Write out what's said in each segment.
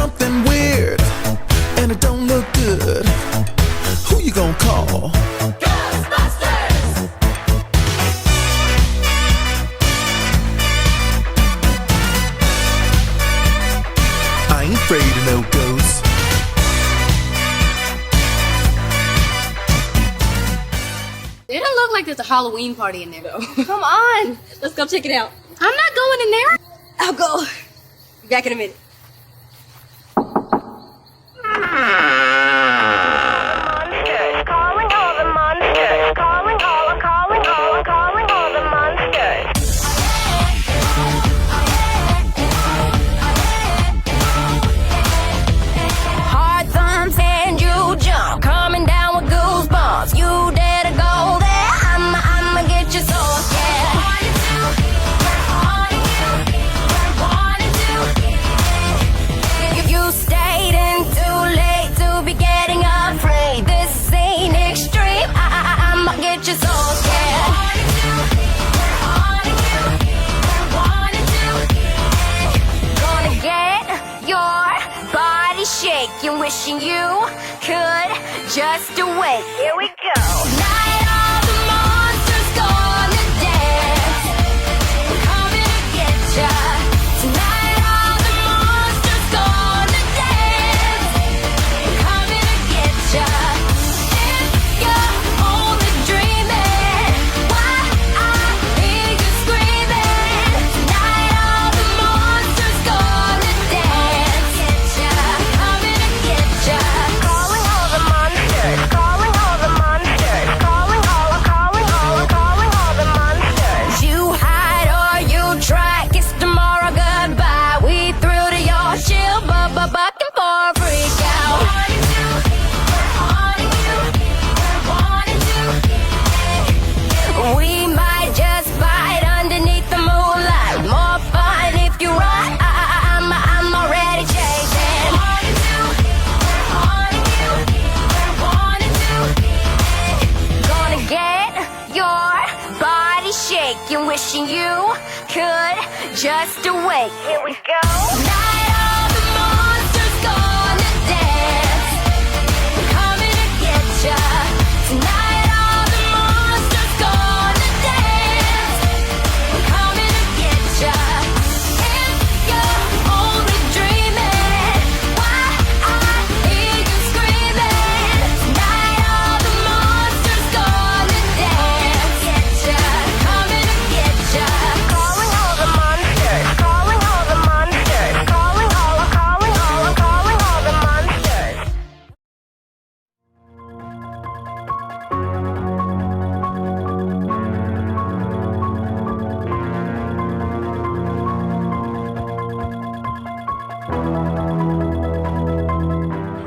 something weird and it don't look good, who you gonna call? Ghostbusters! I ain't afraid of no ghosts. It don't look like there's a Halloween party in there, though. Come on, let's go check it out. I'm not going in there. I'll go. Be back in a minute. Monsters, calling all the monsters, calling all the monsters. Hard thumbs and you jump, coming down with goosebumps. You dare to go there? I'ma get you so scared. If you stayed in too late to be getting afraid, this ain't extreme. I'ma get you so scared. Gonna get your body shaking, wishing you could just awake. Here we go. Night all the monsters gonna dance. We're coming to get ya. Tonight all the monsters gonna dance. We're coming to get ya. If you're only dreaming, why I hear you screaming. Tonight all the monsters gonna dance. Get ya. Coming to get ya. Calling all the monsters. Calling all the monsters. Calling all the monsters. You hide or you try. Kiss tomorrow goodbye. We threw to your shield, bucking for a freak out. We might just fight underneath the moonlight. More fun if you run. I'm already chasing. Gonna get your body shaking, wishing you could just awake. Here we go. Night all the monsters gonna dance. Coming to get ya. Tonight all the monsters gonna dance. Coming to get ya. If you're only dreaming, why I hear you screaming. Tonight all the monsters gonna dance. Get ya. Coming to get ya. Calling all the monsters. Calling all the monsters. Calling all the monsters.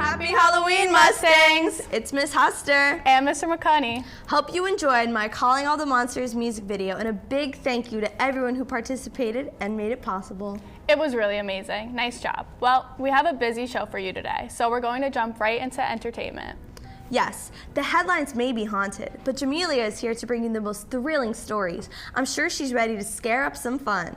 Happy Halloween, Mustangs! It's Miss Huster. And Mr. McConney. Hope you enjoyed my Calling All the Monsters music video, and a big thank you to everyone who participated and made it possible. It was really amazing. Nice job. Well, we have a busy show for you today, so we're going to jump right into entertainment. Yes, the headlines may be haunted, but Jamelia is here to bring you the most thrilling stories. I'm sure she's ready to scare up some fun.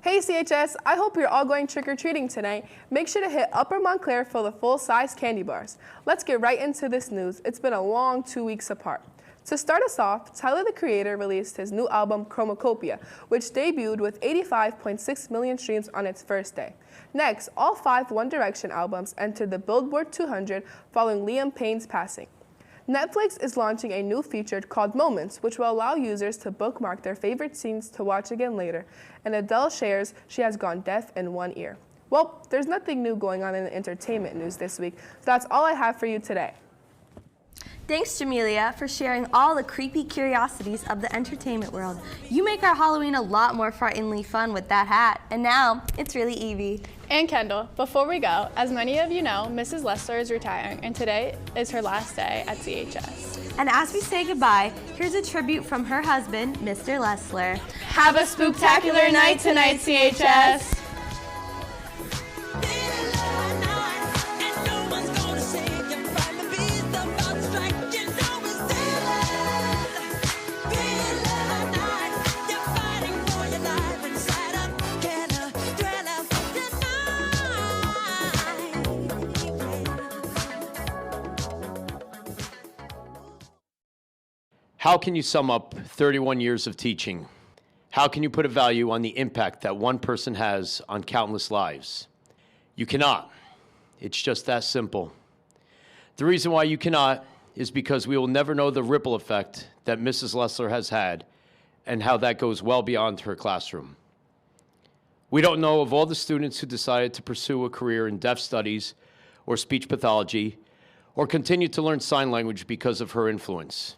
Hey CHS, I hope you're all going trick-or-treating tonight. Make sure to hit Upper Montclair for the full-size candy bars. Let's get right into this news. It's been a long 2 weeks apart. To start us off, Tyler, the Creator, released his new album, Chromacopia, which debuted with 85.6 million streams on its first day. Next, all 5 One Direction albums entered the Billboard 200 following Liam Payne's passing. Netflix is launching a new feature called Moments, which will allow users to bookmark their favorite scenes to watch again later. And Adele shares she has gone deaf in one ear. Well, there's nothing new going on in the entertainment news this week, so that's all I have for you today. Thanks, Jamelia, for sharing all the creepy curiosities of the entertainment world. You make our Halloween a lot more frighteningly fun with that hat. And now, it's really Evie. And Kendall, before we go, as many of you know, Mrs. Lesler is retiring, and today is her last day at CHS. And as we say goodbye, here's a tribute from her husband, Mr. Lesler. Have a spooktacular night tonight, CHS! How can you sum up 31 years of teaching? How can you put a value on the impact that one person has on countless lives? You cannot. It's just that simple. The reason why you cannot is because we will never know the ripple effect that Mrs. Lesler has had and how that goes well beyond her classroom. We don't know of all the students who decided to pursue a career in deaf studies or speech pathology or continue to learn sign language because of her influence.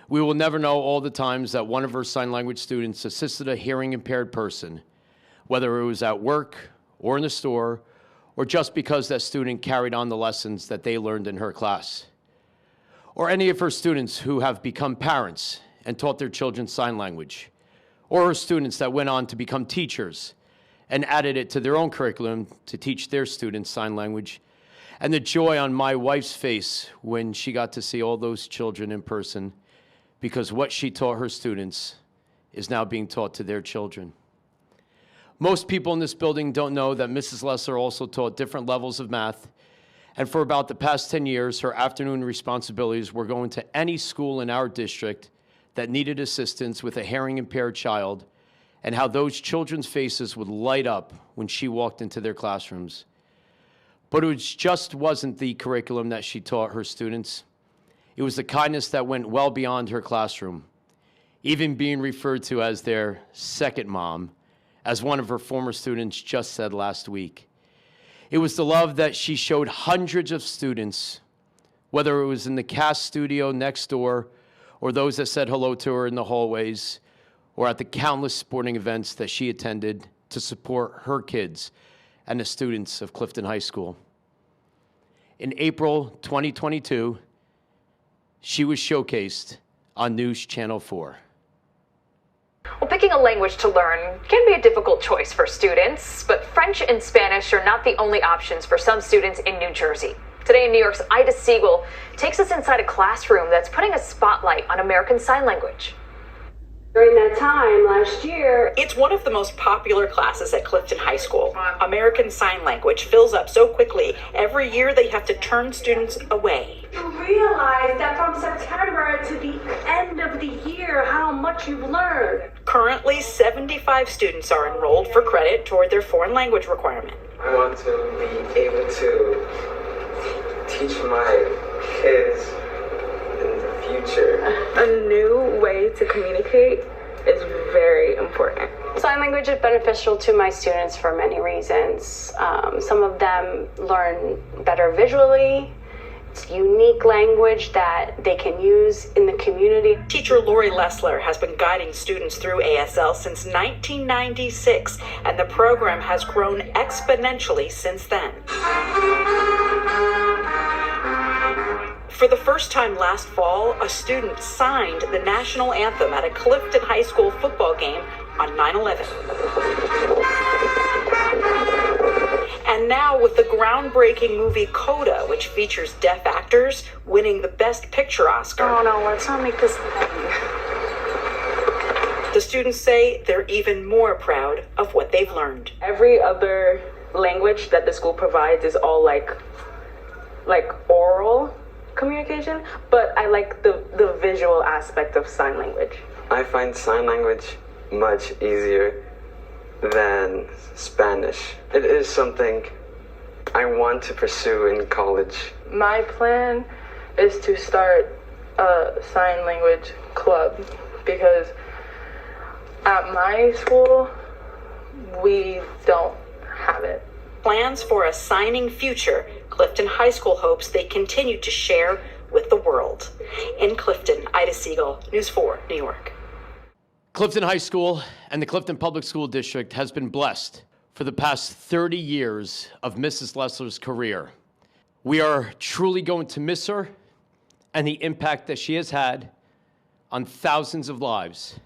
We will never know all the times that one of her sign language students assisted a hearing impaired person, whether it was at work or in the store, or just because that student carried on the lessons that they learned in her class. Or any of her students who have become parents and taught their children sign language, or her students that went on to become teachers and added it to their own curriculum to teach their students sign language, and the joy on my wife's face when she got to see all those children in person, because what she taught her students is now being taught to their children. Most people in this building don't know that Mrs. Lesler also taught different levels of math, and for about the past 10 years, her afternoon responsibilities were going to any school in our district that needed assistance with a hearing-impaired child, and how those children's faces would light up when she walked into their classrooms. But it just wasn't the curriculum that she taught her students. It was the kindness that went well beyond her classroom, even being referred to as their second mom, as one of her former students just said last week. It was the love that she showed hundreds of students, whether it was in the cast studio next door, or those that said hello to her in the hallways, or at the countless sporting events that she attended to support her kids and the students of Clifton High School. In April 2022, she was showcased on News Channel 4. Well, picking a language to learn can be a difficult choice for students, but French and Spanish are not the only options for some students in New Jersey. Today in New York's Ida Siegel takes us inside a classroom that's putting a spotlight on American Sign Language. During that time last year, it's one of the most popular classes at Clifton High School. American Sign Language fills up so quickly, every year they have to turn students away. you realize that from September to the end of the year, how much you've learned. Currently, 75 students are enrolled for credit toward their foreign language requirement. I want to be able to teach my kids in the future. A new way to communicate is very important. Sign language is beneficial to my students for many reasons. Some of them learn better visually. It's unique language that they can use in the community. Teacher Lori Lesler has been guiding students through ASL since 1996, and the program has grown exponentially since then. For the first time last fall, a student signed the national anthem at a Clifton High School football game on 9/11. And now with the groundbreaking movie Coda, which features deaf actors, winning the Best Picture Oscar. Oh no, let's not make this thing. The students say they're even more proud of what they've learned. Every other language that the school provides is all like oral communication, but I like the visual aspect of sign language. I find sign language much easier than Spanish. It is something I want to pursue in college. My plan is to start a sign language club because at my school, we don't have it. Plans for a signing future, Clifton High School hopes they continue to share with the world. In Clifton, Ida Siegel, News 4, New York. Clifton High School and the Clifton Public School District has been blessed for the past 30 years of Mrs. Lesler's career. We are truly going to miss her and the impact that she has had on thousands of lives.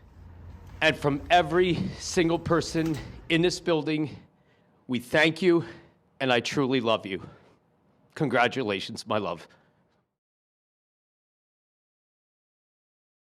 And from every single person in this building, we thank you, and I truly love you. Congratulations, my love.